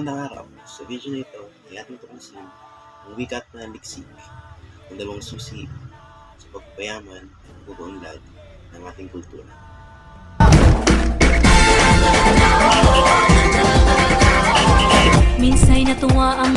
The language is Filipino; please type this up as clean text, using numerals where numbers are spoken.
Magandang araw. Sa video na ito ay ating tuklasin ang wikat na liksik, ang dalawang susi sa pagpapayaman at pag-uunlad ng ating kultura. Minsa'y natuwa ang